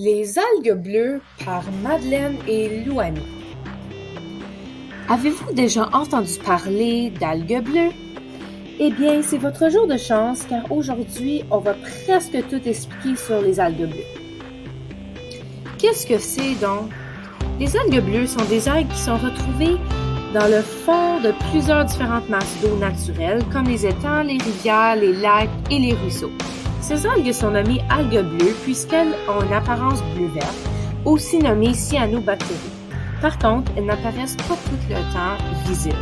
Les algues bleues par Madeleine et Louani. Avez-vous déjà entendu parler d'algues bleues? Eh bien, c'est votre jour de chance car aujourd'hui, on va presque tout expliquer sur les algues bleues. Qu'est-ce que c'est donc? Les algues bleues sont des algues qui sont retrouvées dans le fond de plusieurs différentes masses d'eau naturelles comme les étangs, les rivières, les lacs et les ruisseaux. Ces algues sont nommées algues bleues puisqu'elles ont une apparence bleu-verte, aussi nommées cyanobactéries. Par contre, elles n'apparaissent pas tout le temps visibles.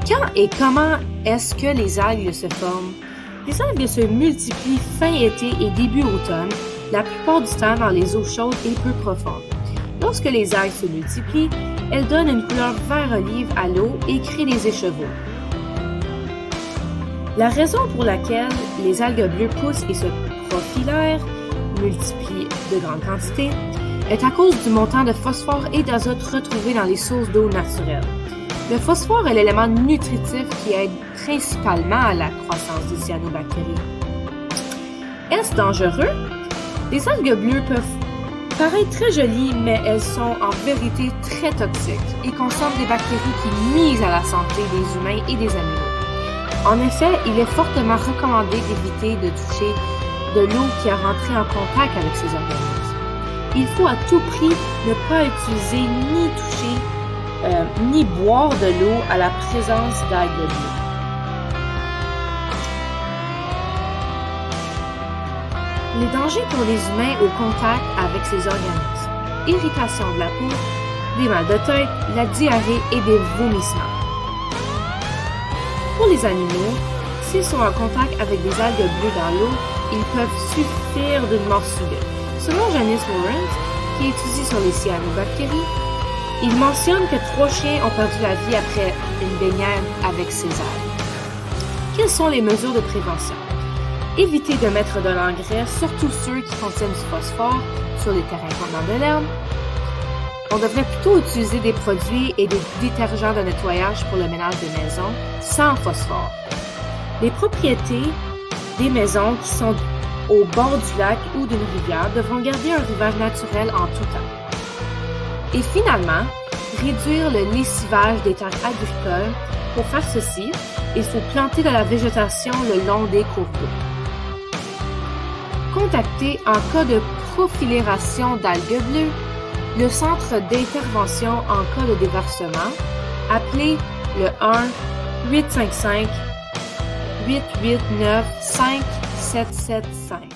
Quand et comment est-ce que les algues se forment? Les algues se multiplient fin été et début automne, la plupart du temps dans les eaux chaudes et peu profondes. Lorsque les algues se multiplient, elles donnent une couleur vert olive à l'eau et créent des écheveaux. La raison pour laquelle les algues bleues poussent et se profilèrent, multiplient de grandes quantités, est à cause du montant de phosphore et d'azote retrouvés dans les sources d'eau naturelles. Le phosphore est l'élément nutritif qui aide principalement à la croissance des cyanobactéries. Est-ce dangereux? Les algues bleues peuvent paraître très jolies, mais elles sont en vérité très toxiques et consomment des bactéries qui nuisent à la santé des humains et des animaux. En effet, il est fortement recommandé d'éviter de toucher de l'eau qui a rentré en contact avec ces organismes. Il faut à tout prix ne pas utiliser ni toucher ni boire de l'eau à la présence d'algues bleues. Les dangers pour les humains au contact avec ces organismes. Irritation de la peau, des mal de tête, la diarrhée et des vomissements. Pour les animaux, s'ils sont en contact avec des algues bleues dans l'eau, ils peuvent souffrir d'une mort subite. Selon Janice Lawrence, qui étudie sur les cyanobactéries, il mentionne que 3 chiens ont perdu la vie après une baignade avec ces algues. Quelles sont les mesures de prévention? Éviter de mettre de l'engrais, surtout ceux qui contiennent du phosphore, sur les terrains contenant de l'herbe. On devrait plutôt utiliser des produits et des détergents de nettoyage pour le ménage des maisons sans phosphore. Les propriétés des maisons qui sont au bord du lac ou d'une rivière devront garder un rivage naturel en tout temps. Et finalement, réduire le lessivage des terres agricoles. Pour faire ceci, il faut planter de la végétation le long des cours d'eau. Contacter en cas de profilération d'algues bleues le centre d'intervention en cas de déversement. Appelez le 1-855-889-5775.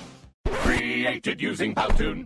Created using Powtoon.